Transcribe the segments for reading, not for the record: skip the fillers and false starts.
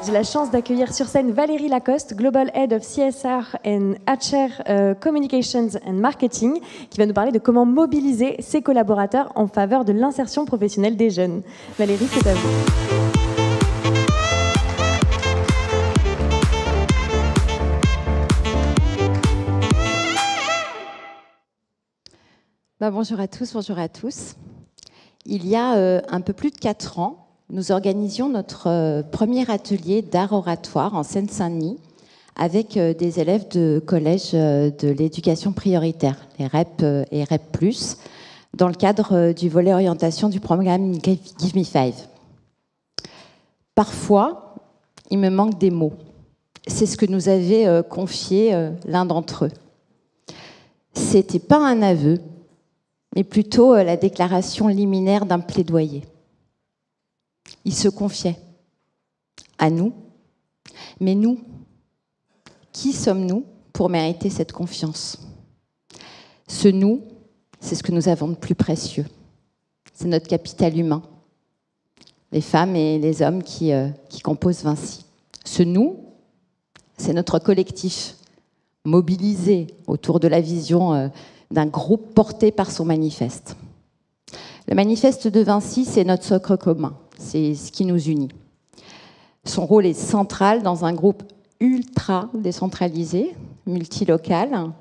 J'ai la chance d'accueillir sur scène Valérie Lacoste, Global Head of CSR and HR Communications and Marketing, qui va nous parler de comment mobiliser ses collaborateurs en faveur de l'insertion professionnelle des jeunes. Valérie, c'est à vous. Bonjour à tous, bonjour à tous. Il y a un peu plus de 4 ans, nous organisions notre premier atelier d'art oratoire en Seine-Saint-Denis avec des élèves de collège de l'éducation prioritaire, les REP et REP+, dans le cadre du volet orientation du programme Give Me 5. Parfois, il me manque des mots. C'est ce que nous avait confié l'un d'entre eux. C'était pas un aveu, mais plutôt la déclaration liminaire d'un plaidoyer. Il se confiait à nous, mais nous, qui sommes-nous pour mériter cette confiance? Ce nous, c'est ce que nous avons de plus précieux. C'est notre capital humain, les femmes et les hommes qui composent Vinci. Ce nous, c'est notre collectif, mobilisé autour de la vision d'un groupe porté par son manifeste. Le manifeste de Vinci, c'est notre socle commun, c'est ce qui nous unit. Son rôle est central dans un groupe ultra décentralisé, multilocal,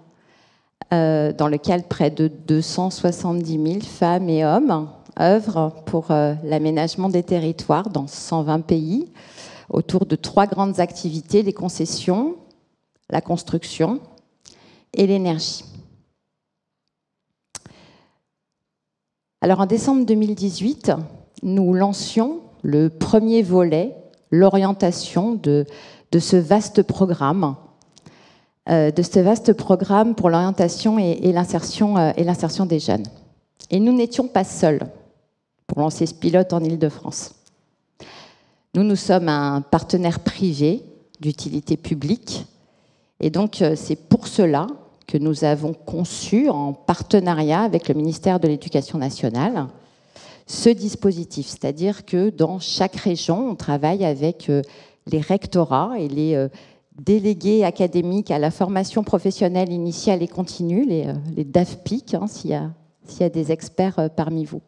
dans lequel près de 270 000 femmes et hommes œuvrent pour l'aménagement des territoires dans 120 pays, autour de 3 grandes activités, les concessions, la construction et l'énergie. Alors en décembre 2018, nous lancions le premier volet, l'orientation de ce vaste programme, pour l'orientation et l'insertion des jeunes. Et nous n'étions pas seuls pour lancer ce pilote en Île-de-France. Nous sommes un partenaire privé d'utilité publique, et donc c'est pour cela que nous avons conçu en partenariat avec le ministère de l'Éducation nationale ce dispositif. C'est-à-dire que dans chaque région, on travaille avec les rectorats et les délégués académiques à la formation professionnelle initiale et continue, les DAFPIC, s'il y a des experts parmi vous.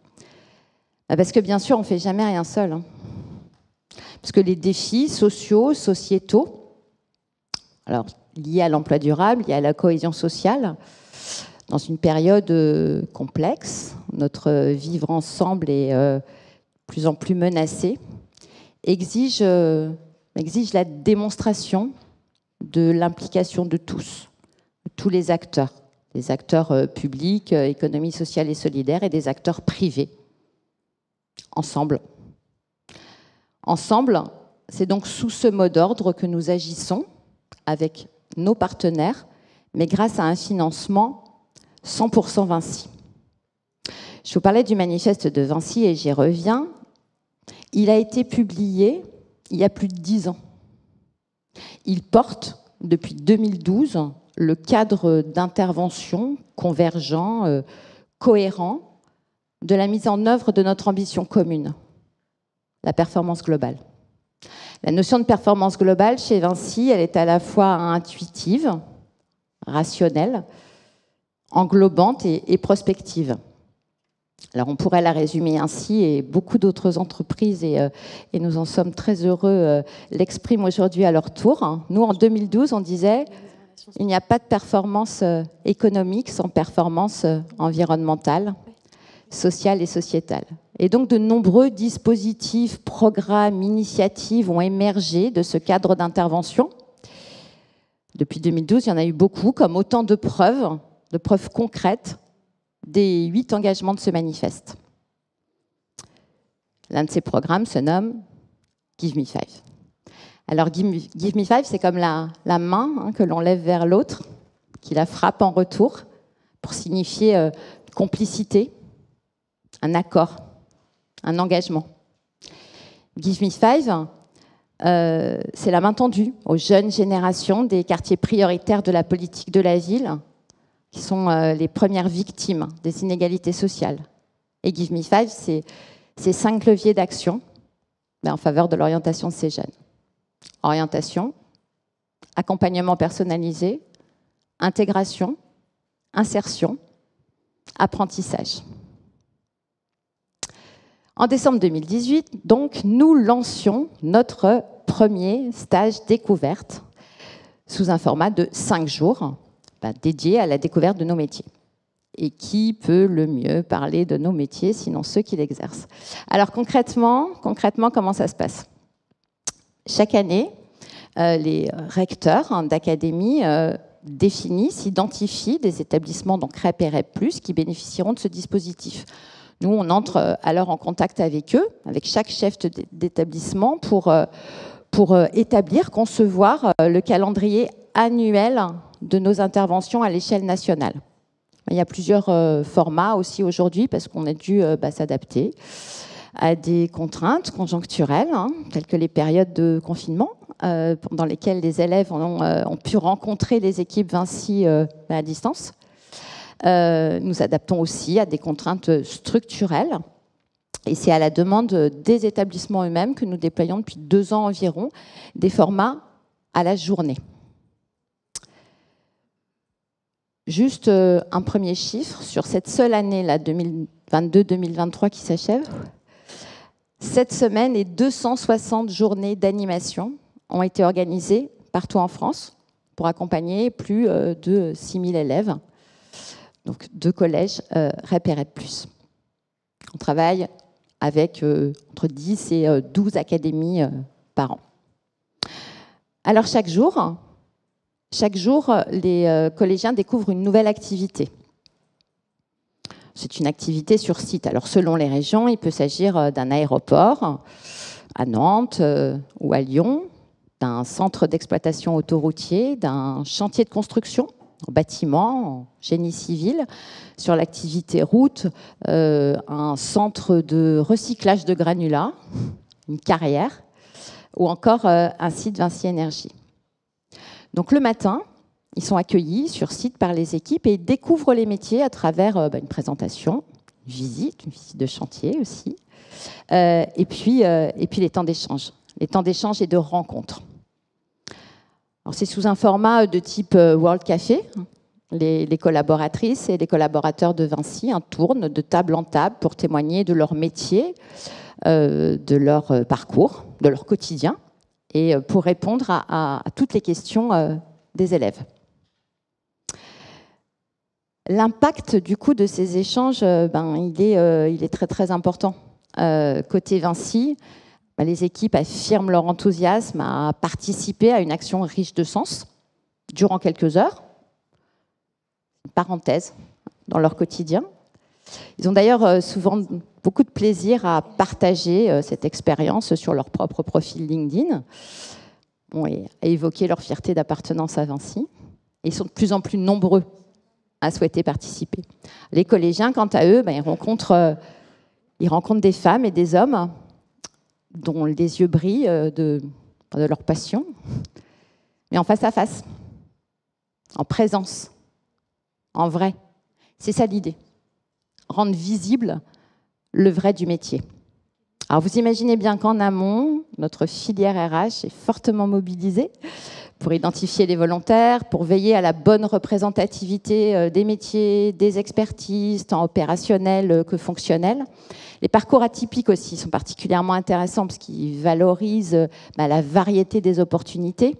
Parce que bien sûr, on ne fait jamais rien seul. Parce que les défis sociaux, sociétaux, alors liés à l'emploi durable, liés à la cohésion sociale, dans une période complexe, notre vivre ensemble est de plus en plus menacé, exige la démonstration de l'implication de tous les acteurs publics, économie sociale et solidaire, et des acteurs privés, ensemble. Ensemble, c'est donc sous ce mot d'ordre que nous agissons avec nos partenaires, mais grâce à un financement 100% Vinci. Je vous parlais du manifeste de Vinci et j'y reviens. Il a été publié il y a plus de 10 ans. Il porte, depuis 2012, le cadre d'intervention convergent, cohérent, de la mise en œuvre de notre ambition commune, la performance globale. La notion de performance globale chez Vinci, elle est à la fois intuitive, rationnelle, englobante et prospective. Alors on pourrait la résumer ainsi, et beaucoup d'autres entreprises, et nous en sommes très heureux, l'expriment aujourd'hui à leur tour. Nous, en 2012, on disait il n'y a pas de performance économique sans performance environnementale, sociale et sociétale. Et donc, de nombreux dispositifs, programmes, initiatives ont émergé de ce cadre d'intervention. Depuis 2012, il y en a eu beaucoup, comme autant de preuves concrètes des 8 engagements de ce manifeste. L'un de ces programmes se nomme Give Me 5. Alors, Give Me 5, c'est comme la main que l'on lève vers l'autre, qui la frappe en retour, pour signifier complicité, un accord, un engagement. Give Me 5, c'est la main tendue aux jeunes générations des quartiers prioritaires de la politique de la ville, qui sont les premières victimes des inégalités sociales. Et Give Me 5, c'est 5 leviers d'action en faveur de l'orientation de ces jeunes. orientation, accompagnement personnalisé, intégration, insertion, apprentissage. En décembre 2018, donc, nous lancions notre premier stage découverte sous un format de 5 jours dédié à la découverte de nos métiers. Et qui peut le mieux parler de nos métiers, sinon ceux qui l'exercent? Alors concrètement, comment ça se passe? Chaque année, les recteurs d'académie définissent, identifient des établissements, donc REP et REP+, qui bénéficieront de ce dispositif. Nous, on entre alors en contact avec eux, avec chaque chef d'établissement pour établir, concevoir le calendrier annuel de nos interventions à l'échelle nationale. Il y a plusieurs formats aussi aujourd'hui parce qu'on a dû s'adapter à des contraintes conjoncturelles, telles que les périodes de confinement, pendant lesquelles les élèves ont pu rencontrer les équipes Vinci à distance. Nous adaptons aussi à des contraintes structurelles. Et c'est à la demande des établissements eux-mêmes que nous déployons depuis 2 ans environ des formats à la journée. Juste un premier chiffre sur cette seule année, 2022-2023 qui s'achève. Cette semaine et 260 journées d'animation ont été organisées partout en France pour accompagner plus de 6000 élèves, donc 2 collèges REP et REP+. On travaille avec entre 10 et 12 académies par an. Alors chaque jour, les collégiens découvrent une nouvelle activité. C'est une activité sur site. Alors, selon les régions, il peut s'agir d'un aéroport à Nantes ou à Lyon, d'un centre d'exploitation autoroutier, d'un chantier de construction en bâtiment, en génie civil, sur l'activité route, un centre de recyclage de granulats, une carrière, ou encore un site Vinci Énergie. Donc le matin, ils sont accueillis sur site par les équipes et ils découvrent les métiers à travers une présentation, une visite de chantier aussi, et puis les temps d'échange et de rencontres. Alors c'est sous un format de type World Café. Les collaboratrices et les collaborateurs de Vinci tournent de table en table pour témoigner de leur métier, de leur parcours, de leur quotidien, et pour répondre à toutes les questions des élèves. L'impact du coup de ces échanges, il est très très important. Côté Vinci, les équipes affirment leur enthousiasme à participer à une action riche de sens durant quelques heures, une parenthèse dans leur quotidien. Ils ont d'ailleurs souvent beaucoup de plaisir à partager cette expérience sur leur propre profil LinkedIn et à évoquer leur fierté d'appartenance à Vinci. Et ils sont de plus en plus nombreux à souhaiter participer. Les collégiens, quant à eux, ils rencontrent des femmes et des hommes dont les yeux brillent de leur passion, mais en face à face, en présence, en vrai. C'est ça l'idée. Rendre visible le vrai du métier. Alors vous imaginez bien qu'en amont, notre filière RH est fortement mobilisée pour identifier les volontaires, pour veiller à la bonne représentativité des métiers, des expertises, tant opérationnelles que fonctionnelles. Les parcours atypiques aussi sont particulièrement intéressants parce qu'ils valorisent la variété des opportunités,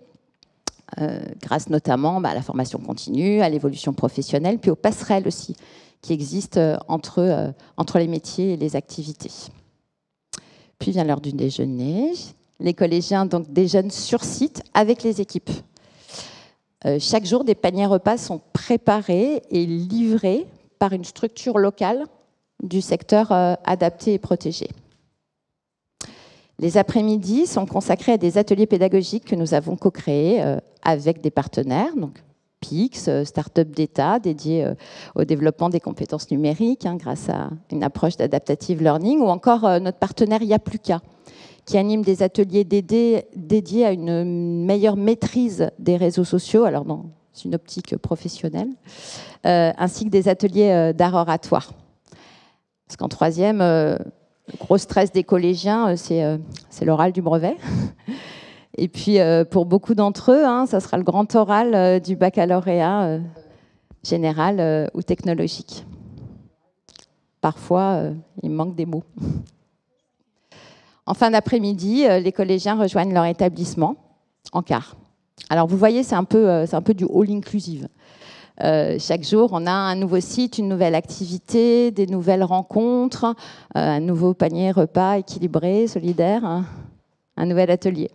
grâce notamment à la formation continue, à l'évolution professionnelle, puis aux passerelles aussi qui existent entre les métiers et les activités. Puis vient l'heure du déjeuner. Les collégiens donc déjeunent sur site avec les équipes. Chaque jour, des paniers repas sont préparés et livrés par une structure locale du secteur adapté et protégé. Les après-midi sont consacrés à des ateliers pédagogiques que nous avons co-créés avec des partenaires, donc PIX, start-up d'État dédiée au développement des compétences numériques grâce à une approche d'adaptative learning, ou encore notre partenaire Yapluka, qui anime des ateliers dédiés à une meilleure maîtrise des réseaux sociaux, alors dans une optique professionnelle, ainsi que des ateliers d'art oratoire. Parce qu'en troisième, le gros stress des collégiens, c'est l'oral du brevet. Et puis, pour beaucoup d'entre eux, hein, ça sera le grand oral du baccalauréat général ou technologique. Parfois, il manque des mots. En fin d'après-midi, les collégiens rejoignent leur établissement en car. Alors, vous voyez, c'est un peu du all inclusive. Chaque jour, on a un nouveau site, une nouvelle activité, des nouvelles rencontres, un nouveau panier repas équilibré, solidaire, un nouvel atelier.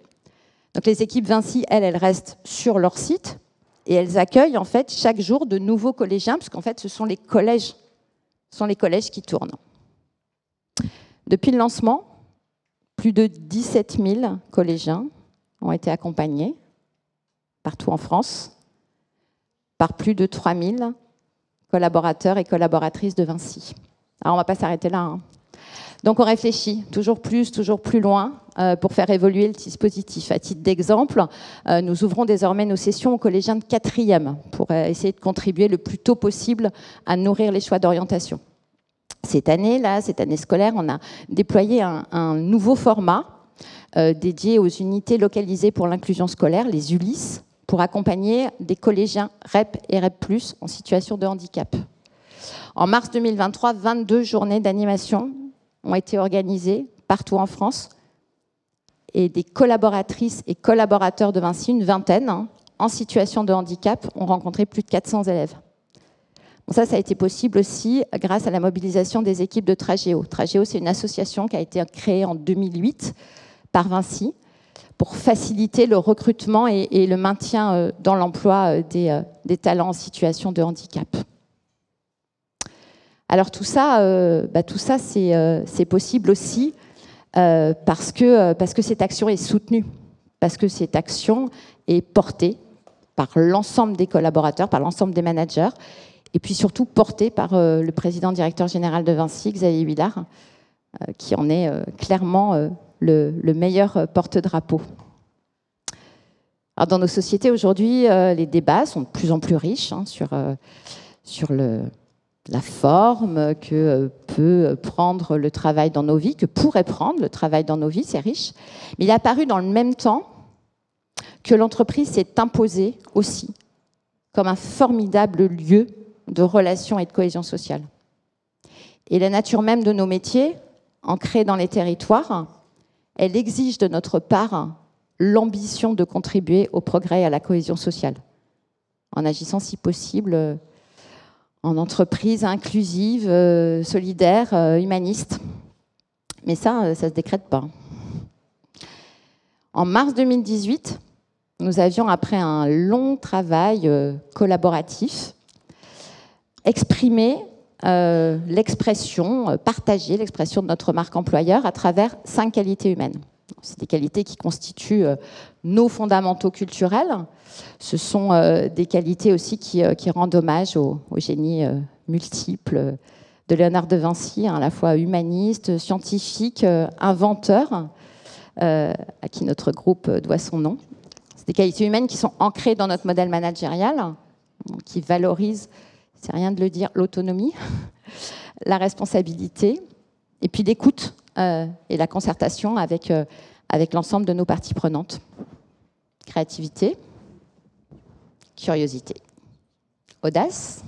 Donc, les équipes Vinci, elles restent sur leur site et elles accueillent en fait chaque jour de nouveaux collégiens, puisqu'en fait, ce sont les collèges qui tournent. Depuis le lancement, plus de 17 000 collégiens ont été accompagnés partout en France par plus de 3 000 collaborateurs et collaboratrices de Vinci. Alors, on ne va pas s'arrêter là, hein. Donc, on réfléchit toujours plus loin pour faire évoluer le dispositif. À titre d'exemple, nous ouvrons désormais nos sessions aux collégiens de 4e pour essayer de contribuer le plus tôt possible à nourrir les choix d'orientation. Cette année scolaire, on a déployé un nouveau format dédié aux unités localisées pour l'inclusion scolaire, les ULIS, pour accompagner des collégiens REP et REP+, en situation de handicap. En mars 2023, 22 journées d'animation ont été organisées partout en France et des collaboratrices et collaborateurs de Vinci, une vingtaine, en situation de handicap, ont rencontré plus de 400 élèves. Bon, ça a été possible aussi grâce à la mobilisation des équipes de Tragéo. Tragéo, c'est une association qui a été créée en 2008 par Vinci pour faciliter le recrutement et le maintien dans l'emploi des talents en situation de handicap. Alors tout ça c'est possible aussi parce que cette action est soutenue, parce que cette action est portée par l'ensemble des collaborateurs, par l'ensemble des managers, et puis surtout portée par le président-directeur général de Vinci, Xavier Huillard, qui en est clairement le meilleur porte-drapeau. Alors dans nos sociétés aujourd'hui, les débats sont de plus en plus riches sur la forme que peut prendre le travail dans nos vies, que pourrait prendre le travail dans nos vies, c'est riche. Mais il est apparu dans le même temps que l'entreprise s'est imposée aussi comme un formidable lieu de relations et de cohésion sociale. Et la nature même de nos métiers, ancrés dans les territoires, elle exige de notre part l'ambition de contribuer au progrès et à la cohésion sociale, en agissant si possible en entreprise inclusive, solidaire, humaniste. Mais ça se décrète pas. En mars 2018, nous avions, après un long travail collaboratif, exprimé partagé l'expression de notre marque employeur à travers 5 qualités humaines. C'est des qualités qui constituent nos fondamentaux culturels. Ce sont des qualités aussi qui rendent hommage au génie multiple de Léonard de Vinci, à la fois humaniste, scientifique, inventeur, à qui notre groupe doit son nom. C'est des qualités humaines qui sont ancrées dans notre modèle managérial, qui valorisent, c'est rien de le dire, l'autonomie, la responsabilité, et puis l'écoute et la concertation avec l'ensemble de nos parties prenantes. Créativité, curiosité, audace,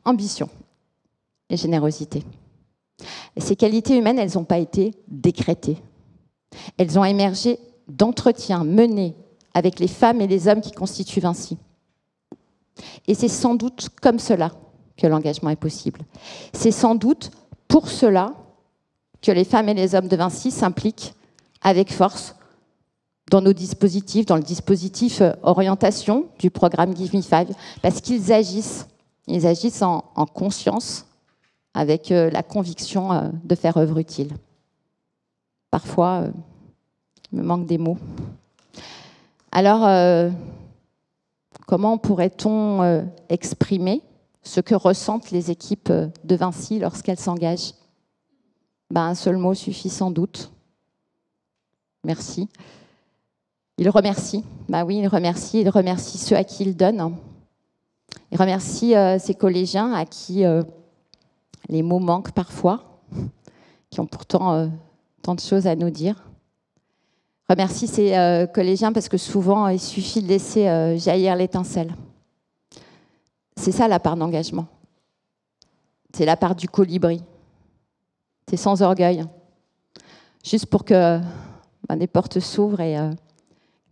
ambition et générosité. Et ces qualités humaines, elles n'ont pas été décrétées. Elles ont émergé d'entretiens menés avec les femmes et les hommes qui constituent Vinci. Et c'est sans doute comme cela que l'engagement est possible. C'est sans doute pour cela que les femmes et les hommes de Vinci s'impliquent avec force dans nos dispositifs, dans le dispositif orientation du programme Give Me 5, parce qu'ils agissent en conscience, avec la conviction de faire œuvre utile. Parfois, il me manque des mots. Alors, comment pourrait-on exprimer ce que ressentent les équipes de Vinci lorsqu'elles s'engagent ? Un seul mot suffit sans doute. Merci. Il remercie. Oui, il remercie ceux à qui il donne. Il remercie ces collégiens à qui les mots manquent parfois, qui ont pourtant tant de choses à nous dire. remercie ces collégiens parce que souvent, il suffit de laisser jaillir l'étincelle. C'est ça la part d'engagement. C'est la part du colibri. C'est sans orgueil. Juste pour que des portes s'ouvrent et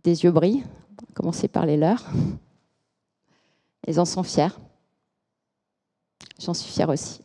des yeux brillent. On va commencer par les leurs. Ils en sont fiers. J'en suis fière aussi.